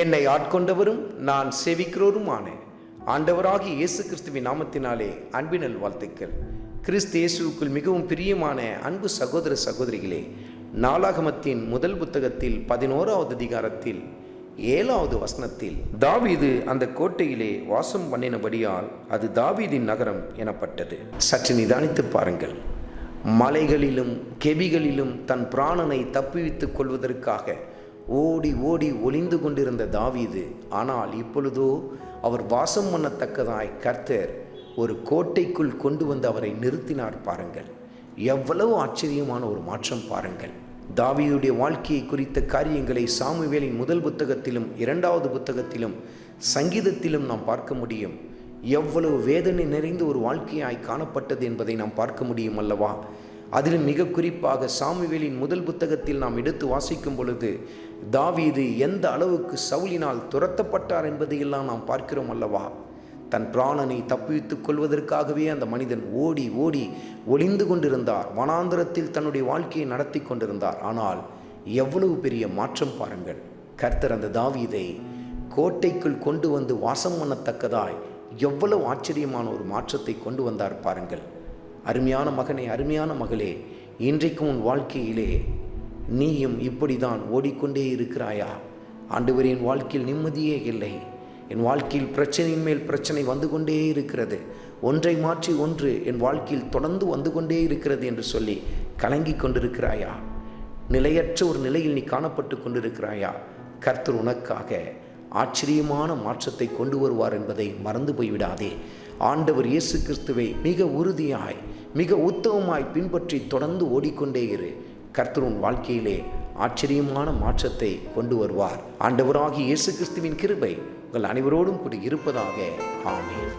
என்னை ஆட்கொண்டவரும் நான் சேவிக்கிறோருமான ஆண்டவராகிய இயேசு கிறிஸ்துவின் நாமத்தினாலே அன்பினல் வாழ்த்துக்கள். கிறிஸ்து இயேசுவுக்குள் மிகவும் பிரியமான அன்பு சகோதர சகோதரிகளே, நாளாகமத்தின் முதல் புத்தகத்தில் 11வது அதிகாரத்தில் 7வது வசனத்தில் தாவீது அந்த கோட்டையிலே வாசம் பண்ணினபடியால் அது தாவீதின் நகரம் எனப்பட்டது. சற்று நிதானித்து பாருங்கள். மலைகளிலும் கெபிகளிலும் தன் பிராணனை தப்புவித்துக் கொள்வதற்காக ஓடி ஓடி ஒளிந்து கொண்டிருந்த தாவீது, ஆனால் இப்பொழுதோ அவர் வாசம் பண்ணத்தக்கதாய் கர்த்தர் ஒரு கோட்டைக்குள் கொண்டு வந்து அவரை நிறுத்தினார். பாருங்கள், எவ்வளவு ஆச்சரியமான ஒரு மாற்றம் பாருங்கள். தாவீதுடைய வாழ்க்கையை குறித்த காரியங்களை சாமுவேலின் முதல் புத்தகத்திலும் 2வது புத்தகத்திலும் சங்கீதத்திலும் நாம் பார்க்க முடியும். எவ்வளவு வேதனை நிறைந்த ஒரு வாழ்க்கையாய் காணப்பட்டது என்பதை நாம் பார்க்க முடியும் அல்லவா? அதிலும் மிக குறிப்பாக சாமுவேலின் முதல் புத்தகத்தில் நாம் எடுத்து வாசிக்கும் பொழுது தாவீது எந்த அளவுக்கு சவுலினால் துரத்தப்பட்டார் என்பதையெல்லாம் நாம் பார்க்கிறோம் அல்லவா? தன் பிராணனை தப்புவித்துக் கொள்வதற்காகவே அந்த மனிதன் ஓடி ஓடி ஒளிந்து கொண்டிருந்தார். வனாந்தரத்தில் தன்னுடைய வாழ்க்கையை நடத்தி கொண்டிருந்தார். ஆனால் எவ்வளவு பெரிய மாற்றம் பாருங்கள். கர்த்தர் அந்த தாவீதை கோட்டைக்குள் கொண்டு வந்து வாசம் பண்ணத்தக்கதாய் எவ்வளவு ஆச்சரியமான ஒரு மாற்றத்தை கொண்டு வந்தார் பாருங்கள். அருமையான மகனே, அருமையான மகளே, இன்றைக்கும் உன் வாழ்க்கையிலே நீயும் இப்படிதான் ஓடிக்கொண்டே இருக்கிறாயா? ஆண்டவரே, என் வாழ்க்கையில் நிம்மதியே இல்லை, என் வாழ்க்கையில் பிரச்சனையின் மேல் பிரச்சனை வந்து கொண்டே இருக்கிறது, ஒன்றை மாற்றி ஒன்று என் வாழ்க்கையில் தொடர்ந்து வந்து கொண்டே இருக்கிறது என்று சொல்லி கலங்கி கொண்டிருக்கிறாயா? நிலையற்ற ஒரு நிலையில் நீ காணப்பட்டு கொண்டிருக்கிறாயா? கர்த்தர் உனக்காக ஆச்சரியமான மாற்றத்தை கொண்டு வருவார் என்பதை மறந்து போய்விடாதே. ஆண்டவர் இயேசு கிறிஸ்துவை மிக உறுதியாய் மிக உத்தமமாய் பின்பற்றி தொடர்ந்து ஓடிக்கொண்டே இரு. கர்த்தர் உன் வாழ்க்கையிலே ஆச்சரியமான மாற்றத்தை கொண்டு வருவார். ஆண்டவராகிய இயேசு கிறிஸ்துவின் கிருபை உங்கள் அனைவரோடும் கூட இருப்பதாக. ஆமென்.